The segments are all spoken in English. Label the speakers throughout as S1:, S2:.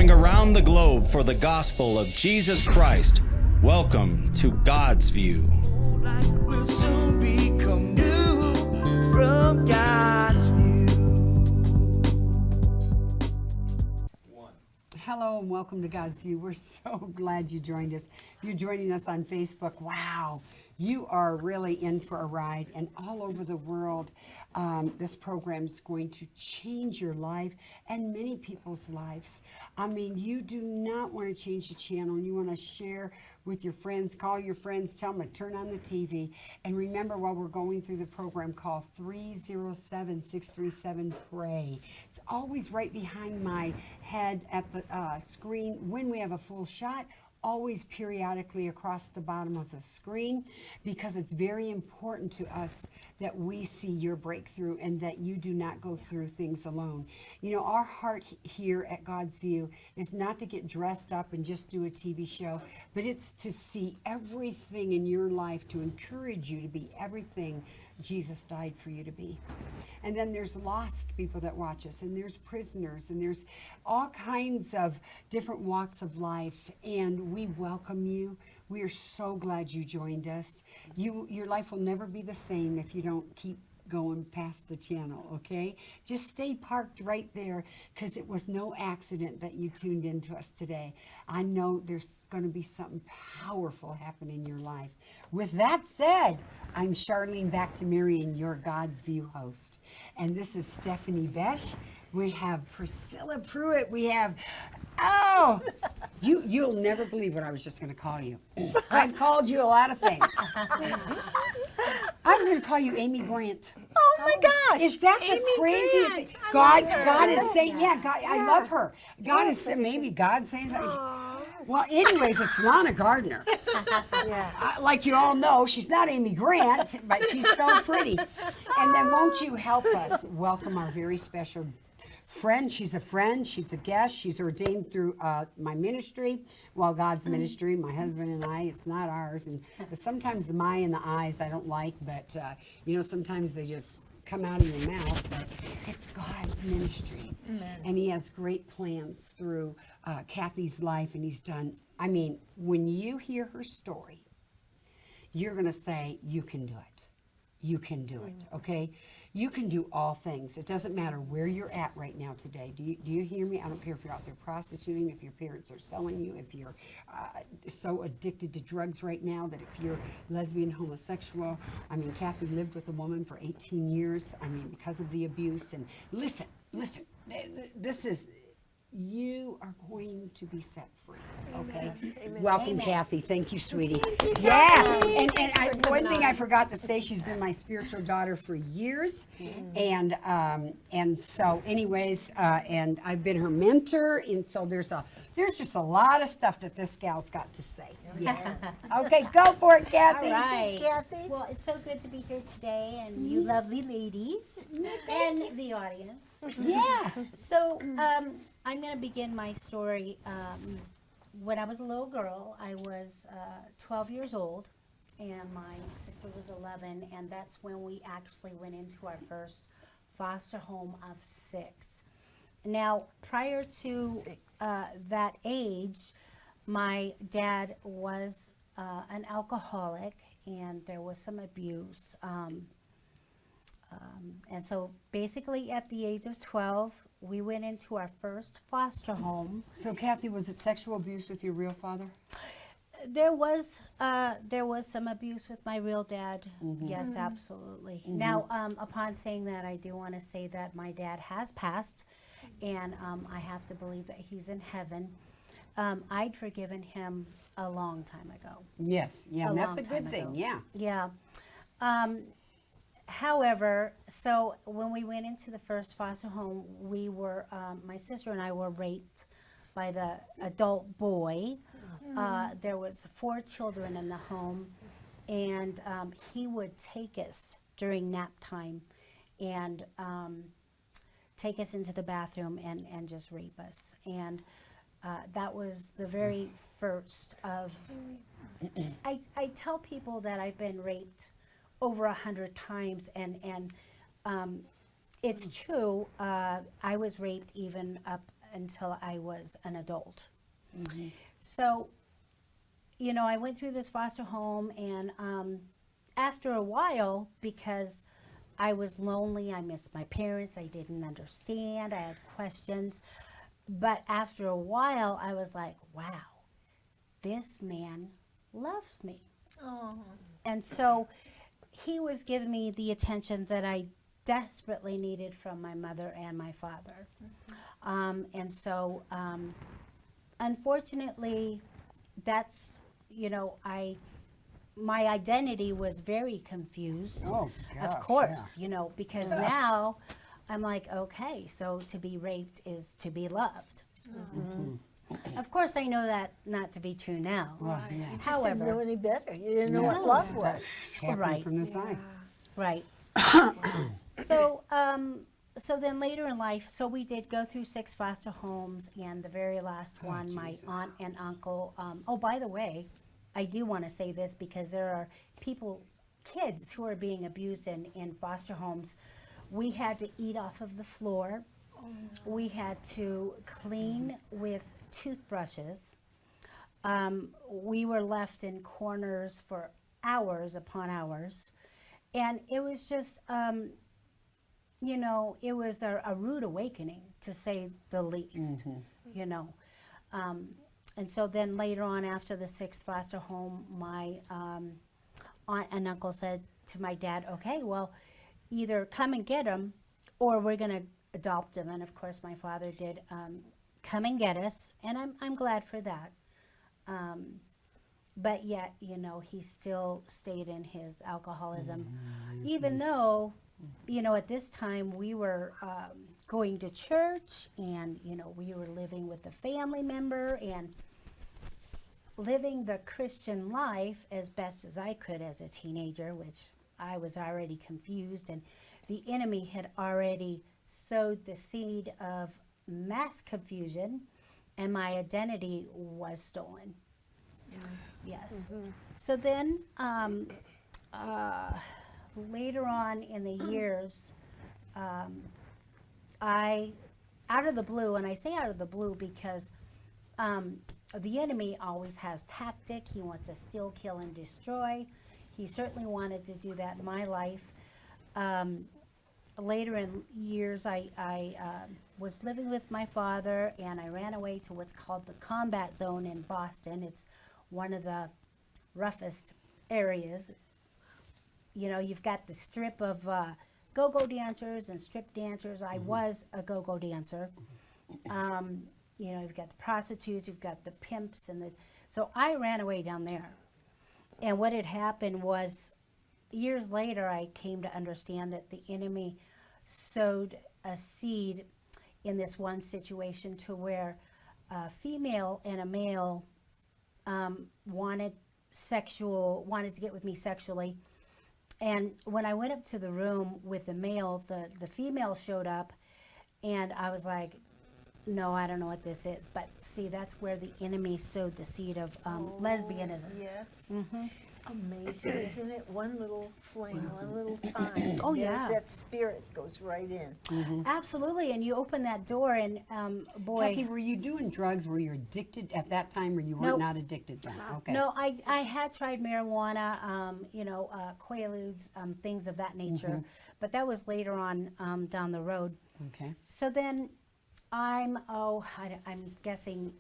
S1: traveling around the globe for the gospel of Jesus Christ. Welcome to God's View.
S2: Will soon become new from God's view.
S3: Hello and welcome to God's View. We're so glad you joined us. If you're joining us on Facebook, wow, you are really in for a ride. And all over the world, this program is going to change your life and many people's lives. I mean, you do not want to change the channel. You want to share with your friends, call your friends, tell them to turn on the TV. And remember, while we're going through the program, call 307-637-PRAY. It's always right behind my head at the screen when we have a full shot. Always periodically across the bottom of the screen, because it's very important to us that we see your breakthrough and that you do not go through things alone. You know, our heart here at God's View is not to get dressed up and just do a TV show, but it's to see everything in your life to encourage you to be everything Jesus died for you to be. And then there's lost people that watch us, and there's prisoners, and there's all kinds of different walks of life, and we welcome you. We are so glad you joined us. Your life will never be the same if you don't keep going past the channel, okay? Just stay parked right there, because it was no accident that you tuned into us today. I know there's going to be something powerful happen in your life. With that said, I'm Charlene back to Marion, your God's View host. And this is Stephanie Besh. We have Priscilla Pruitt. We have, you'll never believe what I was just going to call you. I've called you a lot of things. I was going to call you Amy Grant.
S4: Oh my gosh!
S3: Is that the craziest thing? God is saying, yeah, God, I love her. God is saying, maybe God saying something. Well, anyways, it's Lana Gardner. Like you all know, she's not Amy Grant, but she's so pretty. And then won't you help us welcome our very special friend? She's a friend, she's a guest, she's ordained through my ministry, well, God's ministry, my husband and I, it's not ours. And but sometimes the my and the I's I don't like, but you know, sometimes they just come out of your mouth, but it's God's ministry. Amen. And he has great plans through Kathy's life, and he's done, I mean, when you hear her story, you're going to say, you can do it. You can do it, okay? You can do all things. It doesn't matter where you're at right now today. Do you hear me? I don't care if you're out there prostituting, if your parents are selling you, if you're so addicted to drugs right now that if you're lesbian, homosexual. I mean, Kathy lived with a woman for 18 years, I mean, because of the abuse. And listen, this is, you are going to be set free, okay? Yes. Welcome, Amen. Kathy. Thank you, sweetie. Yeah, and one thing I forgot to say, she's been my spiritual daughter for years, and so, anyways, and I've been her mentor, and so there's just a lot of stuff that this gal's got to say. Yeah. Okay, go for it, Kathy.
S4: All right.
S3: Kathy.
S4: Well, it's so good to be here today, and you lovely ladies, and the audience.
S3: Yeah.
S4: So, I'm going to begin my story. When I was a little girl, I was 12 years old, and my sister was 11, and that's when we actually went into our first foster home of 6. Now, prior to that age, my dad was an alcoholic, and there was some abuse. And so basically at the age of 12, we went into our first foster home.
S3: So Kathy, was it sexual abuse with your real father?
S4: There was some abuse with my real dad. Mm-hmm. Yes, absolutely. Mm-hmm. Now, upon saying that, I do want to say that my dad has passed, and I have to believe that he's in heaven. I'd forgiven him a long time ago.
S3: Yes, yeah, that's a good thing, yeah.
S4: Yeah. However, so when we went into the first foster home, we were, my sister and I were raped by the adult boy. There was 4 children in the home, and he would take us during nap time and take us into the bathroom and just rape us. And that was the very first of, I tell people that I've been raped over 100 times, and it's true. I was raped even up until I was an adult. So, you know, I went through this foster home, and after a while, because I was lonely, I missed my parents, I didn't understand, I had questions. But after a while, I was like, wow, this man loves me. And so he was giving me the attention that I desperately needed from my mother and my father. And so, unfortunately, that's, you know, my identity was very confused.
S3: Oh,
S4: Of
S3: gosh,
S4: course, you know, because now I'm like, okay, so to be raped is to be loved. Of course, I know that not to be true now.
S3: Well, yeah.
S5: You just didn't know
S4: However,
S5: any better. You didn't know
S3: Yeah.
S5: what love was.
S3: Happened
S4: Right.
S3: from the side.
S4: right. So, so then later in life, so we did go through 6 foster homes, and the very last one, my
S3: Jesus.
S4: aunt and uncle. Oh, by the way, I do want to say this because there are kids who are being abused in foster homes. We had to eat off of the floor. We had to clean with toothbrushes. We were left in corners for hours upon hours. And it was just, you know, it was a rude awakening, to say the least, you know. And so then later on, after the 6th foster home, my aunt and uncle said to my dad, okay, well, either come and get him or we're going to adopt him. And of course, my father did come and get us, and I'm glad for that. But yet, you know, he still stayed in his alcoholism, even though, you know, at this time we were going to church, and, you know, we were living with a family member and living the Christian life as best as I could as a teenager, which I was already confused, and the enemy had already sowed the seed of mass confusion, and my identity was stolen. Yes. So then, later on in the years, I, out of the blue, and I say out of the blue because the enemy always has tactic. He wants to steal, kill, and destroy. He certainly wanted to do that in my life. Later in years, I was living with my father, and I ran away to what's called the combat zone in Boston. It's one of the roughest areas. You know, you've got the strip of go-go dancers and strip dancers. I was a go-go dancer. You know, you've got the prostitutes, you've got the pimps, so I ran away down there. And what had happened was, years later, I came to understand that the enemy sowed a seed in this one situation to where a female and a male wanted to get with me sexually. And when I went up to the room with the male, the female showed up, and I was like, no, I don't know what this is. But see, that's where the enemy sowed the seed of lesbianism.
S5: Yes. Amazing, isn't it? One little flame, one little time.
S4: Oh,
S5: There's
S4: yeah.
S5: that spirit goes right in.
S4: Absolutely, and you open that door, and boy.
S3: Kathy, were you doing drugs? Were you addicted at that time, or you were
S4: Nope.
S3: not addicted then? Okay.
S4: No, I had tried marijuana, you know, Quaaludes, things of that nature, but that was later on down the road.
S3: Okay.
S4: So then I'm guessing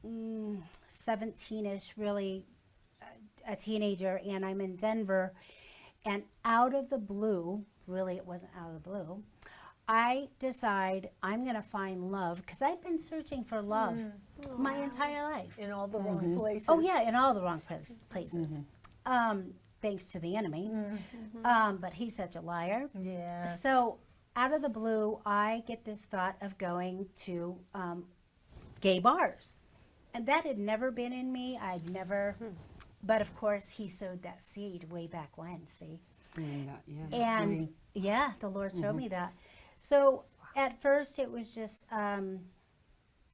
S4: 17-ish, really a teenager, and I'm in Denver, and out of the blue, really it wasn't out of the blue, I decide I'm going to find love, because I've been searching for love my entire life.
S5: In all the wrong places.
S4: Oh yeah, in all the wrong places. Thanks to the enemy. But he's such a liar.
S5: Yes.
S4: So out of the blue, I get this thought of going to gay bars. And that had never been in me. I'd never, but of course he sowed that seed way back when, see? And yeah, the Lord showed me that. So at first it was just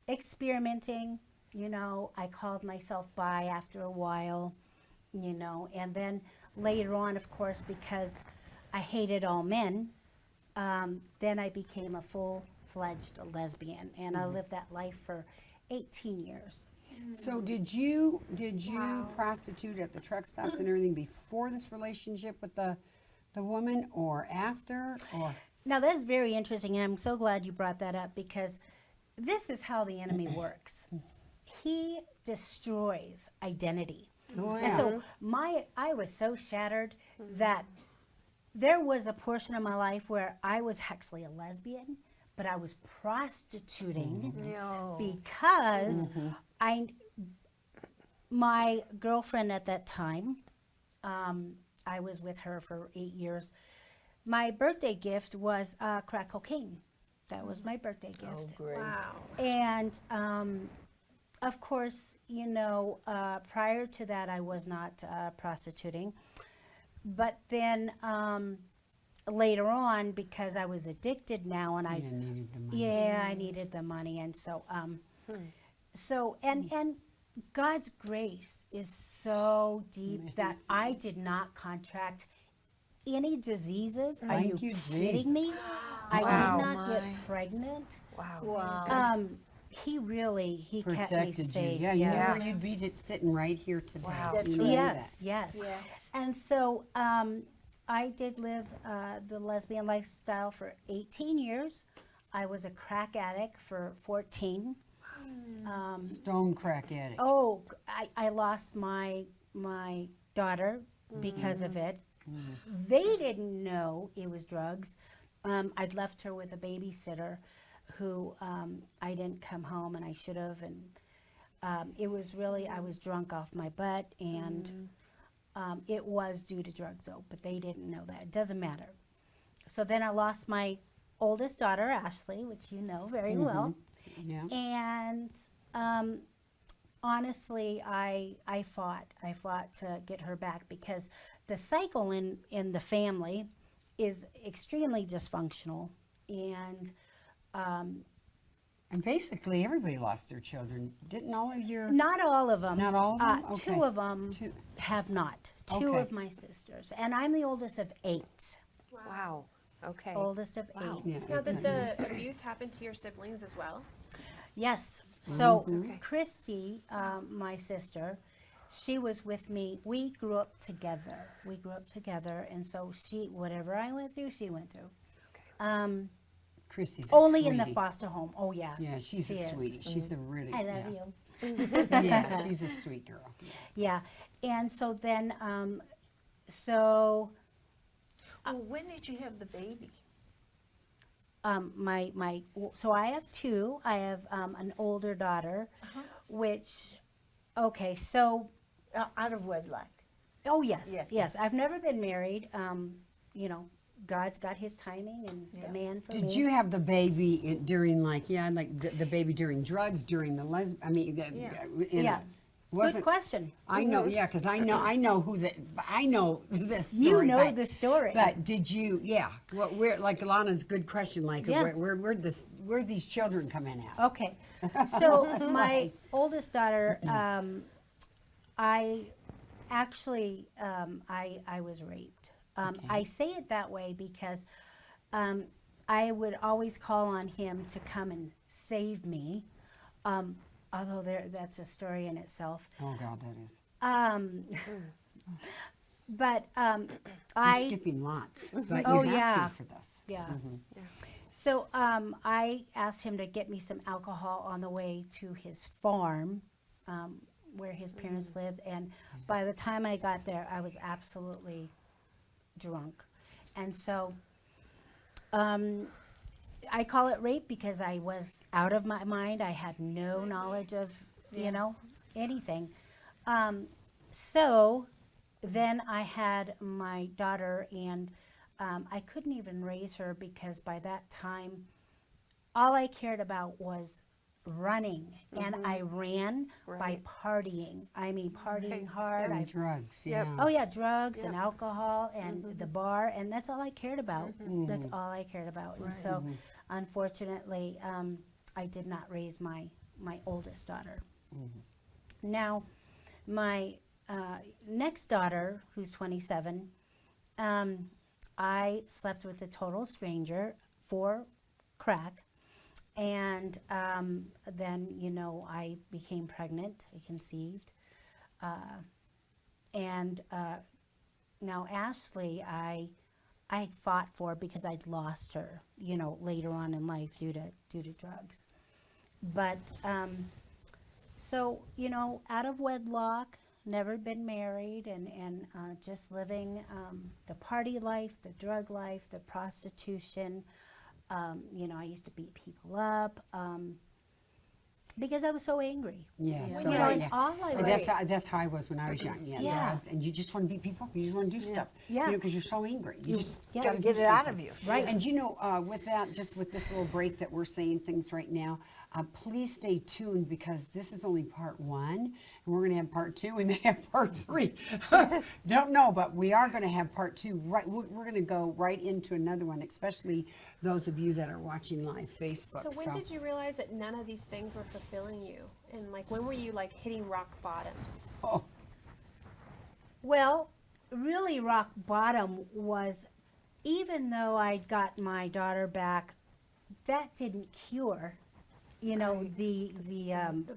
S4: experimenting, you know. I called myself bi after a while, you know, and then later on, of course, because I hated all men, then I became a full-fledged lesbian, and I lived that life for 18 years.
S3: So did you prostitute at the truck stops and everything before this relationship with the woman, or after, or?
S4: Now that's very interesting, and I'm so glad you brought that up, because this is how the enemy works. He destroys identity.
S3: Oh,
S4: And
S3: yeah.
S4: so I was so shattered that there was a portion of my life where I was actually a lesbian, but I was prostituting
S5: No.
S4: because my girlfriend at that time, I was with her for 8 years. My birthday gift was crack cocaine. That was my birthday gift.
S5: Oh, great.
S6: Wow.
S4: And of course, you know, prior to that, I was not prostituting. But then later on, because I was addicted now, and I
S3: needed the money.
S4: yeah, I needed the money, and so and God's grace is so deep that I did not contract any diseases. Are
S3: Thank
S4: you
S3: you,
S4: kidding
S3: Jesus.
S4: me? I
S5: Wow.
S4: did not get
S5: My.
S4: pregnant.
S5: Wow.
S4: He really kept me
S3: Protected you.
S4: safe.
S3: Yeah, you
S4: yes.
S3: know you'd be just sitting right here today.
S5: Wow.
S3: You
S5: That's
S3: know
S5: right.
S4: Yes,
S3: that.
S4: yes.
S5: Yes.
S4: And so I did live the lesbian lifestyle for 18 years. I was a crack addict for 14.
S3: Stone crack addict.
S4: Oh, I lost my daughter because of it. They didn't know it was drugs. I'd left her with a babysitter who I didn't come home, and I should have. And it was really, I was drunk off my butt, and it was due to drugs, though, but they didn't know that. It doesn't matter. So then I lost my oldest daughter, Ashley, which you know very well.
S3: Yeah.
S4: And honestly, I fought to get her back, because the cycle in the family is extremely dysfunctional, and
S3: And basically, everybody lost their children. Didn't all of your?
S4: not all of them.
S3: Not all of them? Okay.
S4: Two of them
S3: Two.
S4: have not. Two
S3: Okay.
S4: of my sisters, and I'm the oldest of 8.
S5: Wow. Okay.
S4: Oldest of 8.
S3: Yeah.
S6: Now, did the abuse happen to your siblings as well?
S4: Yes. So
S3: Mm-hmm.
S4: Christy, my sister, she was with me. We grew up together. And so whatever I went through, she went through.
S3: Chrissy's a
S4: Only in the
S3: sweetie.
S4: foster home. Oh yeah.
S3: Yeah, she's
S4: she
S3: a
S4: is.
S3: sweetie. She's a really.
S4: I love
S3: yeah.
S4: you.
S3: Yeah, she's a sweet girl.
S4: Yeah. And so then,
S5: Well, when did you have the baby?
S4: so I have 2. I have an older daughter, which, okay, so,
S5: Out of wedlock.
S4: oh yes,
S5: Yes.
S4: yes. I've never been married. You know, God's got His timing and
S5: Yeah.
S4: the man for me.
S3: Did you have the baby during the baby during drugs, during the I mean,
S4: Yeah.
S3: wasn't,
S4: Good question.
S3: I know, yeah, because I know this
S4: You
S3: story.
S4: know
S3: but-
S4: the story.
S3: But did you? Yeah. What? Where? Like Alana's good question. Like,
S4: Yeah.
S3: where these children come in at?
S4: Okay, so my oldest daughter, I actually, I was raped. I say it that way because I would always call on him to come and save me, although that's a story in itself.
S3: Oh God, that is.
S4: But
S3: I'm
S4: I,
S3: skipping lots, but
S4: Oh,
S3: you have
S4: yeah.
S3: to for this.
S4: yeah. So I asked him to get me some alcohol on the way to his farm, where his parents lived, and by the time I got there, I was absolutely drunk, and so I call it rape because I was out of my mind. I had no knowledge of anything. So then I had my daughter, and I couldn't even raise her because by that time, all I cared about was running, and I ran by
S5: Right.
S4: partying. I mean, partying hard.
S3: And
S4: I
S3: drugs.
S5: Yep.
S3: Yeah.
S4: Oh yeah, drugs and alcohol and the bar, and that's all I cared about. That's all I cared about. And so, unfortunately, I did not raise my oldest daughter. Now, my next daughter, who's 27, I slept with a total stranger for crack, And then, I became pregnant, I conceived. And now Ashley, I fought for because I'd lost her, later on in life due to drugs. But, so, out of wedlock, never been married, and just living the party life, the drug life, the prostitution. I used to beat people up because I was so angry.
S3: Yeah,
S4: When,
S3: so
S4: and
S3: yeah.
S4: all I
S3: But
S4: was,
S3: that's how I was when I was young. Yeah,
S4: Yeah.
S3: drugs, and you just want to beat people. You just want to do stuff.
S4: Yeah.
S3: Because you're so angry. You just
S4: yeah.
S3: got to
S5: Get it out of you.
S4: Right.
S3: And with that, just with this little break that we're saying things right now, please stay tuned because this is only part 1, and we're going to have part 2. We may have part 3. Don't know, but we are going to have part 2. Right, we're going to go right into another one, especially those of you that are watching live Facebook.
S6: So when did you realize that none of these things were fulfilling you? And like, when were you like hitting rock bottom?
S3: Oh,
S4: Well, really rock bottom was, even though I got my daughter back, that didn't cure, the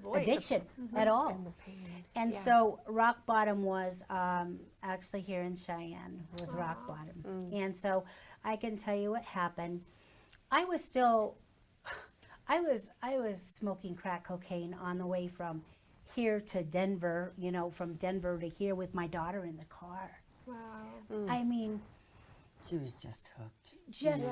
S6: void.
S4: addiction at all.
S5: And the pain.
S4: And
S5: Yeah.
S4: so rock bottom was actually here in Cheyenne was rock bottom. And so I can tell you what happened. I was smoking crack cocaine on the way from here to Denver, from Denver to here with my daughter in the car.
S6: Wow.
S4: I mean,
S3: she was just hooked.
S4: just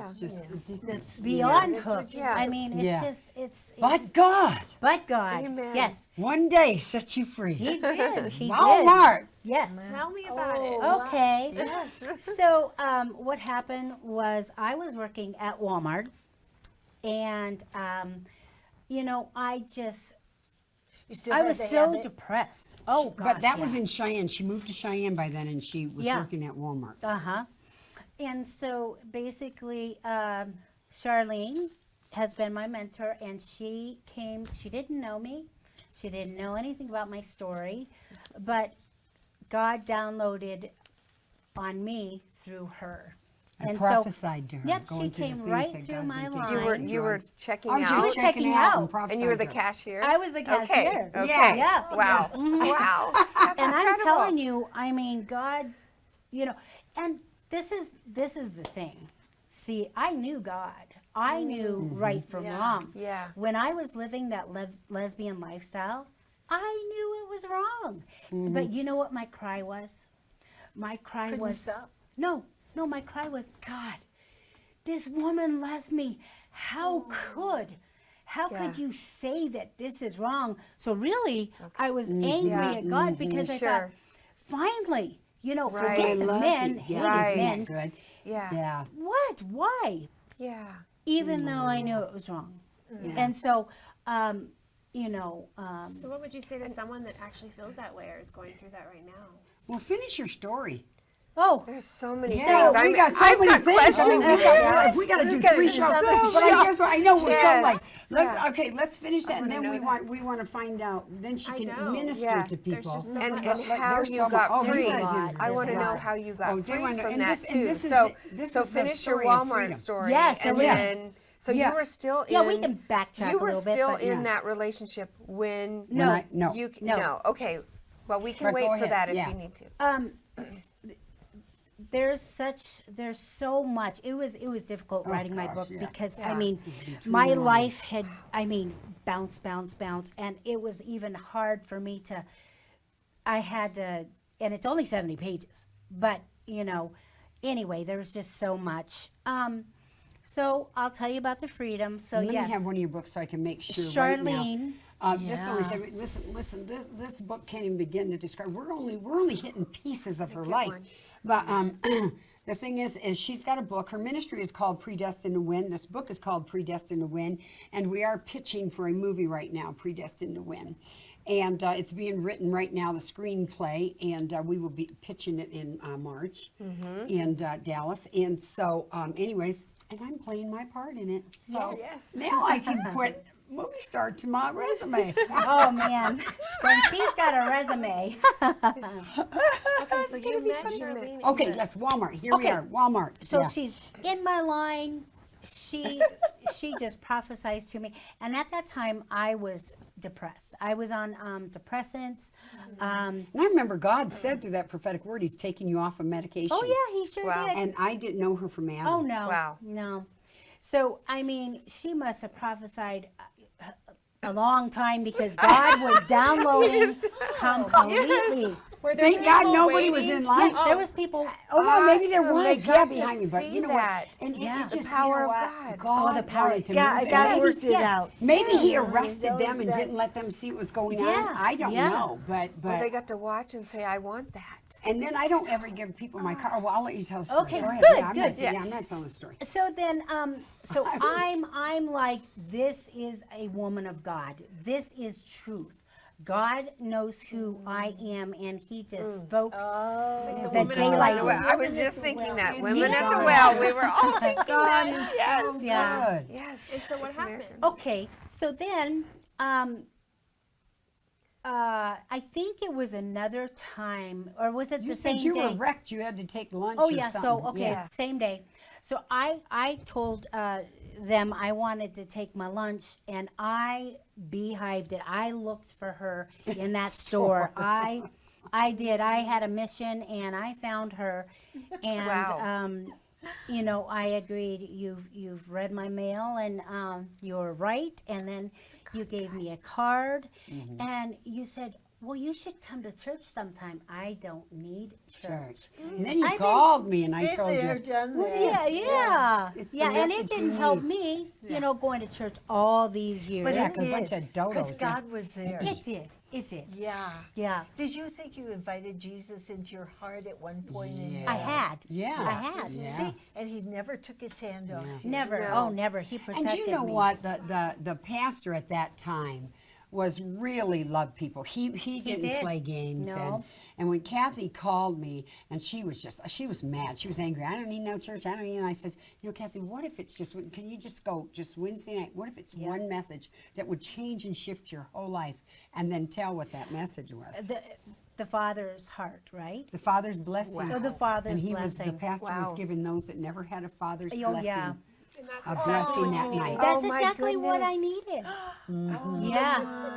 S5: That's
S4: beyond
S5: that's what
S4: hooked.
S5: you-
S4: I mean, it's
S3: Yeah.
S4: just, it's
S3: But God,
S4: but God.
S5: Amen.
S4: Yes,
S3: one day set you free.
S4: He did. He did.
S3: Walmart.
S4: Yes.
S6: Tell me about it.
S4: Okay.
S5: Yes.
S4: So what happened was I was working at Walmart, and
S5: You still
S4: I
S5: had
S4: was
S5: the
S4: so
S5: habit?
S4: depressed. Oh, gosh,
S3: But that
S4: yeah.
S3: was in Cheyenne. She moved to Cheyenne by then, and she was
S4: Yeah.
S3: working at Walmart.
S4: Uh-huh. And so basically, Charlene has been my mentor, and she didn't know me. She didn't know anything about my story, but God downloaded on me through her.
S3: I
S4: And
S3: prophesied to her.
S4: Yep,
S3: going
S4: she
S3: through the
S4: came
S3: things
S4: right
S3: that
S4: through
S3: God
S4: my
S3: was doing.
S4: line.
S5: You were
S3: Drugs.
S5: checking
S3: I was
S5: out,
S3: just
S4: checking
S3: checking
S4: out.
S3: out.
S5: and you were the
S3: prophesied to her.
S5: cashier.
S4: I was the cashier.
S5: Okay.
S3: Yeah.
S4: Yeah.
S5: Wow. Wow. That's
S4: And I'm
S5: incredible.
S4: telling you, I mean, God, and this is the thing. See, I knew God. I knew right from wrong.
S5: Yeah.
S4: When I was living that lesbian lifestyle, I knew it was wrong. But you know what my cry was? My cry
S5: Couldn't
S4: was
S5: stop.
S4: no, my cry was, God, this woman loves me. How could
S5: Yeah.
S4: you say that this is wrong? So really, I was angry
S5: Yeah.
S4: at God because I thought,
S5: Sure.
S4: finally,
S5: Right.
S4: forget the
S3: Love
S4: men,
S3: you.
S4: hate
S5: Right.
S4: his men.
S3: Good.
S5: Yeah.
S3: Yeah.
S4: What? Why?
S5: Yeah.
S4: Even though I knew it was wrong. And so,
S6: So what would you say to someone that actually feels that way or is going through that right now?
S3: Well, finish your story.
S4: oh,
S5: There's so many
S3: Yeah,
S5: things.
S3: we got so
S5: I've
S3: many
S5: got
S3: things. I mean,
S5: questions.
S3: if we got to do
S5: gotta
S3: 3
S5: do
S3: shows, but
S5: something.
S3: I know we're so like,
S5: Yes.
S3: let's finish that, and
S5: wanna
S3: then we
S5: know
S3: want to find out. Then she
S6: I
S3: can
S6: know.
S3: minister
S5: Yeah.
S3: to
S6: There's
S3: people.
S6: just so
S5: And,
S6: much.
S5: and how
S3: there's
S5: you
S3: so
S5: got
S3: much- oh,
S5: free.
S3: there's a lot.
S5: I
S4: There's
S5: want
S4: a
S5: to know
S4: lot.
S5: how you
S3: Oh,
S5: got
S3: they
S5: free
S3: wanna-
S5: from
S3: and
S5: that
S3: this- and
S5: too.
S3: this is
S5: So,
S3: the- this
S5: so
S3: is the
S5: finish your
S3: story of
S5: Walmart
S3: freedom.
S5: story.
S4: Yes,
S5: and
S4: and
S5: then so
S3: Yeah.
S5: you were still in.
S4: Yeah, we can backtrack
S5: You
S4: a
S5: were
S4: little bit,
S5: still
S4: but-
S5: in
S3: Yeah.
S5: that relationship when
S4: No.
S5: you
S4: No.
S5: no. Okay, well we can
S3: But
S5: wait
S3: go
S5: for
S3: ahead.
S5: that if
S3: Yeah.
S5: you need to.
S4: there's so much. It was difficult writing my
S3: gosh,
S4: book
S3: yeah.
S4: because
S5: Yeah.
S4: my life had bounce, and it was even hard for me to. I had to, and it's only 70 pages, but anyway, there was just so much. So I'll tell you about the freedom. So
S3: Let
S4: yes,
S3: me have one of your books so I can make sure.
S4: Charlene.
S3: Right now. This only said, listen. This book can't even begin to describe. We're only hitting pieces of her life, but the thing is she's got a book. Her ministry is called Predestined to Win. This book is called Predestined to Win, and we are pitching for a movie right now, Predestined to Win. And it's being written right now, the screenplay, and we will be pitching it in March in Dallas. And so, anyways, and I'm playing my part in it. So now I can put movie star to my resume.
S4: Oh man, then she's got a resume.
S6: Okay, so you met Charlene.
S3: Okay, let's Walmart. Here we
S4: Okay.
S3: are, Walmart.
S4: So
S3: Yeah.
S4: she's in my line, she just prophesied to me, and at that time I was depressed. I was on depressants.
S3: And I remember God said through that prophetic word, He's taking you off of medication.
S4: Oh yeah, he sure
S7: Wow.
S4: did.
S3: And I didn't know her from Adam.
S4: Oh no,
S7: Wow.
S4: no. So I mean, she must have prophesied a long time because God was downloading completely.
S6: Were there
S3: Thank God
S6: people
S3: nobody was
S6: waiting?
S3: in line.
S4: Yes, there was people.
S3: Oh, well, maybe there
S7: Awesome.
S3: was,
S7: They
S3: yeah,
S7: got to
S3: behind me, but
S7: see
S3: you know
S7: that.
S3: what? And
S4: Yeah.
S3: it
S7: The
S3: just,
S7: power
S3: you know
S7: of
S3: what?
S7: God.
S3: God
S4: the power.
S3: wanted to
S5: God,
S3: move.
S5: God
S3: And
S5: worked it
S4: yeah.
S5: out.
S3: maybe He
S5: Yes.
S3: arrested
S5: Those
S3: them and
S5: that-
S3: didn't let them see what was going
S4: Yeah,
S3: on. I don't
S4: yeah.
S3: know, but
S7: Well, they got to watch and say, I want that.
S3: and then I don't ever give people my car. Well, I'll let you tell a story.
S4: Okay,
S3: Go ahead.
S4: good,
S3: Yeah, I'm not,
S4: good.
S3: yeah, I'm not telling a story.
S4: So then, so I'm like, this is a woman of God. This is truth. God knows who I am, and He just spoke
S6: The
S4: the
S6: woman
S4: daylight.
S6: of
S7: I was just thinking that. Women
S3: Yeah.
S7: at the well. We were all thinking
S3: God
S7: that.
S3: is
S7: Yes.
S3: so
S4: Yeah.
S3: good.
S7: Yes.
S6: And so what
S7: The Samaritan.
S6: happened?
S4: Okay, so then, I think it was another time, or was it
S3: You
S4: the
S3: said
S4: same
S3: you
S4: day?
S3: were wrecked. You had to take lunch
S4: Oh
S3: or
S4: yeah,
S3: something.
S4: so okay,
S3: Yeah.
S4: same day. So I told them I wanted to take my lunch, and I beehived it. I looked for her in that store. I did. I had a mission, and I found her. And
S7: Wow.
S4: you know, I agreed. You've read my mail, and you're right. And then you gave me a card, and you said, well, you should come to church sometime. I don't need church.
S3: And then you
S4: I've been-
S3: called me and I
S5: Been
S3: told
S5: there,
S3: you.
S5: done
S3: Well,
S5: that.
S4: Yeah.
S3: It's the
S4: Yeah, and it
S3: message you
S4: didn't help
S3: need.
S4: me, you know, going to church all these years.
S5: But
S3: Yeah,
S5: it
S3: 'cause a bunch
S5: did,
S3: of dodos,
S5: because
S3: yeah.
S5: God was there.
S4: It did. It did.
S5: Yeah.
S4: Yeah.
S5: Did you think you invited Jesus into your heart at one point in your
S4: I had.
S3: Yeah.
S4: I had.
S3: Yeah.
S5: See, and He never took His hand off you.
S4: Never.
S7: No.
S4: Oh, never. He protected
S3: And you know
S4: me.
S3: what? The pastor at that time was really loved people. He didn't
S4: did.
S3: play games.
S4: No.
S3: And when Kathy called me, and she was mad. She was angry. I don't need no church. I don't need. And I says, you know, Kathy, what if it's just? Can you just go just Wednesday night? What if it's one message that would change and shift your whole life, and then tell what that message was?
S4: The Father's heart, right?
S3: The Father's blessing.
S4: Oh, the Father's
S3: and he was the
S4: blessing.
S3: pastor was
S7: Wow.
S3: giving those that never had a father's
S4: Oh,
S3: blessing.
S4: yeah.
S6: And that's
S3: A
S6: exactly
S3: blessing
S6: what
S3: that
S6: you needed.
S3: night.
S4: That's
S7: Oh, my
S4: exactly what I
S7: goodness.
S4: needed.
S3: Mm-hmm.
S4: Yeah.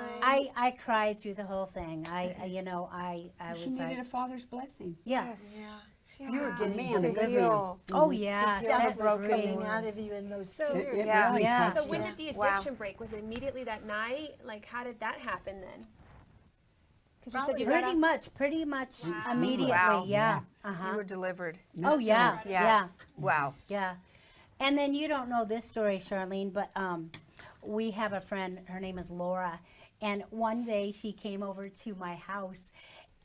S4: I cried through the whole thing. I you know, I
S3: She
S4: was
S3: needed
S4: like,
S3: a father's blessing.
S4: yeah.
S7: Yes.
S5: You were getting
S3: Man,
S7: To
S3: living.
S7: heal.
S4: Oh yeah.
S5: God
S4: Set
S5: was
S4: free.
S5: coming out of you in those
S6: So-
S5: tears.
S3: It
S7: Yeah.
S3: really
S4: Yeah.
S3: touched
S6: So when
S3: her.
S6: did the
S7: Wow.
S6: addiction break? Was it immediately that night? Like, how did that happen then? Because you said
S5: Probably
S6: you got
S4: Pretty much
S6: Wow.
S4: immediately.
S7: Wow.
S4: Yeah.
S7: You
S4: Uh-huh.
S7: were delivered.
S4: Oh yeah.
S7: Yeah.
S4: Yeah.
S7: Wow.
S4: Yeah. And then you don't know this story, Charlene, but we have a friend, her name is Laura, and one day she came over to my house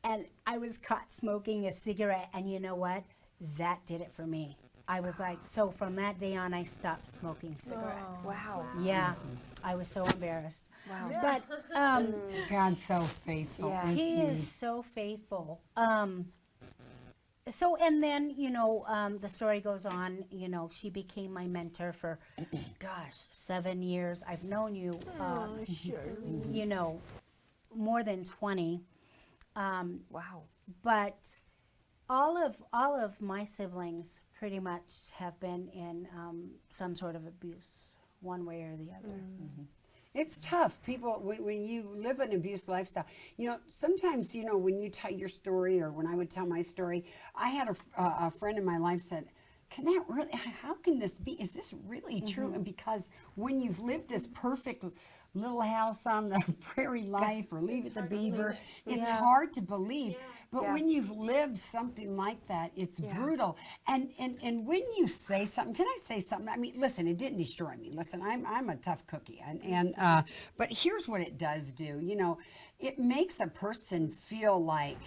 S4: and I was caught smoking a cigarette, and you know what? That did it for me. I was like, so from that day on I stopped smoking cigarettes.
S7: Wow.
S4: Yeah. I was so embarrassed.
S7: Wow.
S4: But
S3: God's so faithful.
S7: Yeah.
S3: isn't
S4: he is so faithful. So, and then, you know, the story goes on, you know, she became my mentor for, gosh, 7 years. I've known you, you know, more than 20.
S7: Wow.
S4: But all of my siblings pretty much have been in some sort of abuse, one way or the other.
S3: It's tough. People, when you live an abuse lifestyle, you know, sometimes, you know, when you tell your story or when I would tell my story, I had a friend in my life said, can that really, how can this be? Is this really true? And because when you've lived this perfect little house on the prairie life or leave it to Beaver, it's hard to believe. But when you've lived something like that, it's brutal. And when you say something, can I say something? I mean, listen, it didn't destroy me. Listen, I'm a tough cookie. But here's what it does do. You know, it makes a person feel like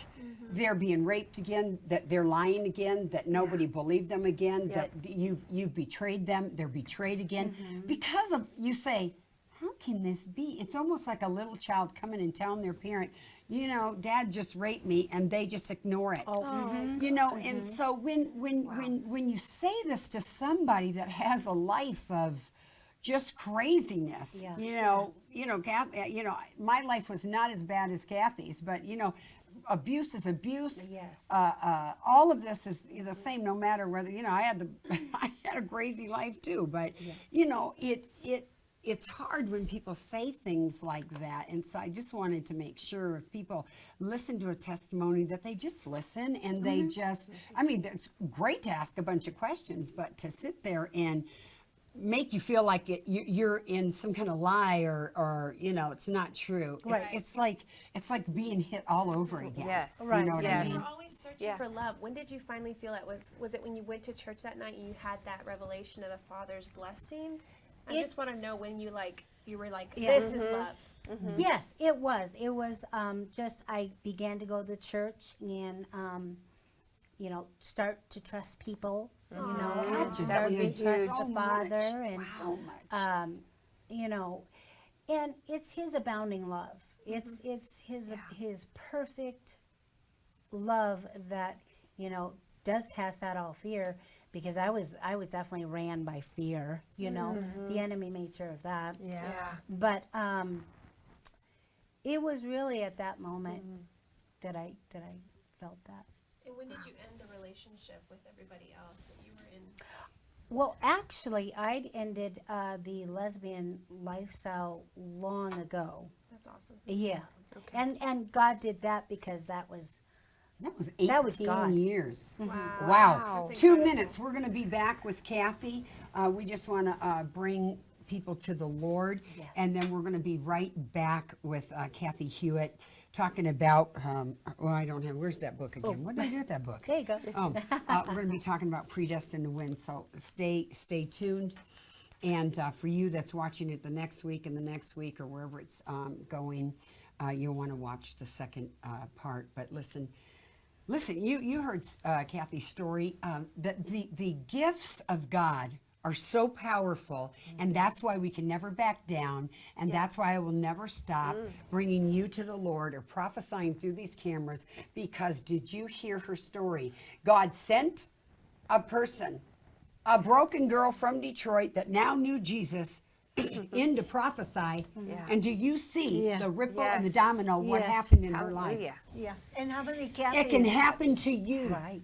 S3: they're being raped again, that they're lying again, that nobody believed them again, that you've betrayed them, they're betrayed again. Because of, you say, how can this be? It's almost like a little child coming and telling their parent, you know, Dad just raped me, and they just ignore it. You know, and so when you say this to somebody that has a life of just craziness, you know, Kathy, you know, my life was not as bad as Kathy's, but you know, abuse is abuse.
S4: Yes.
S3: All of this is the same, no matter whether, I had I had a crazy life too, but it's hard when people say things like that. And so I just wanted to make sure if people listen to a testimony that they just listen and they just, it's great to ask a bunch of questions, but to sit there and make you feel like you're in some kind of lie or it's not true.
S4: Right.
S3: It's like being hit all over again.
S7: Yes.
S3: You know what I
S7: Yes.
S3: mean?
S6: You're always searching for love. When did you finally feel that? Was it when you went to church that night and you had that revelation of the Father's blessing? I just want to know when you were like, this is love.
S4: Yes, it was. It was just I began to go to church and start to trust people.
S3: God,
S4: And
S3: just
S4: start
S3: did
S4: to trust
S3: so
S4: the Father,
S3: much.
S4: and
S3: Wow, much.
S4: and it's His abounding love. It's His perfect love that does cast out all fear. Because I was definitely ran by fear, the enemy made sure of that.
S5: Yeah.
S4: But it was really at that moment that I felt that.
S6: And when did you end the relationship with everybody else that you were in?
S4: Well, actually, I'd ended the lesbian lifestyle long ago.
S6: That's awesome.
S4: Yeah, and God did that because that was
S3: 18
S4: That was God.
S3: years.
S6: Wow.
S3: Wow.
S6: That's
S3: 2
S6: incredible.
S3: minutes. We're going to be back with Kathy. We just want to bring people to the Lord.
S4: Yes.
S3: And then we're going to be right back with Kathy Hewitt talking about, I don't have, where's that book again? What did I do with that book?
S4: there you go.
S3: We're going to be talking about predestined to win. So stay tuned. And for you that's watching it the next week and the next week or wherever it's going, you'll want to watch the second part. But listen, you heard Kathy's story. That the gifts of God are so powerful, and that's why we can never back down, and that's why I will never stop bringing you to the Lord or prophesying through these cameras, because did you hear her story? God sent a person, a broken girl from Detroit that now knew Jesus, in to prophesy, and do you see the ripple and the
S7: Yes.
S3: domino, what
S5: Yes.
S3: happened in her life?
S7: Hallelujah.
S5: Yeah. And how many Kathy?
S3: It can happen to you.
S4: Right.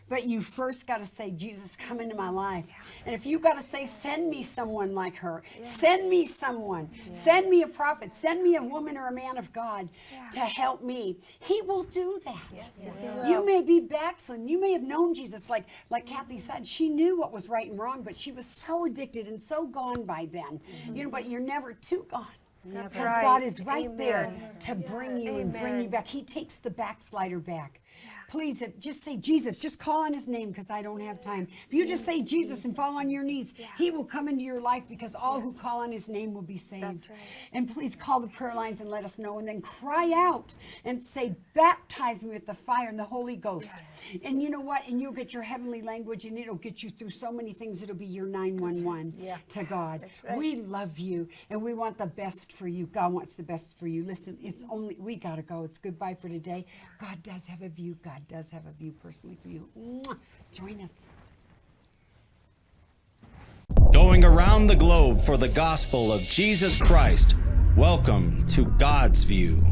S3: But you first got to say, Jesus, come into my life. And if you got to say, send me someone like her, send me someone, send me a prophet, send me a woman or a man of God to help me, He will do that. You may be backslidden. You may have known Jesus, like Kathy said, she knew what was right and wrong, but she was so addicted and so gone by then. But you're never too gone. Because
S7: right.
S3: God is right
S7: Amen.
S3: there to bring you and bring you
S7: Amen.
S3: back. He takes the backslider back. Please, just say Jesus. Just call on His name, because I don't have time. If you just say Jesus and fall on your knees, He will come into your life, because all who call on His name will be saved.
S7: That's right.
S3: And please call the prayer lines and let us know. And then cry out and say, baptize me with the fire and the Holy Ghost. And you know what? And you'll get your heavenly language, and it'll get you through so many things. It'll be your 911 to God.
S5: right.
S3: We love you, and we want the best for you. God wants the best for you. Listen, we got to go. It's goodbye for today. God does have a view. God does have a view personally for you. Mwah. Join us.
S1: Going around the globe for the gospel of Jesus Christ. Welcome to God's View.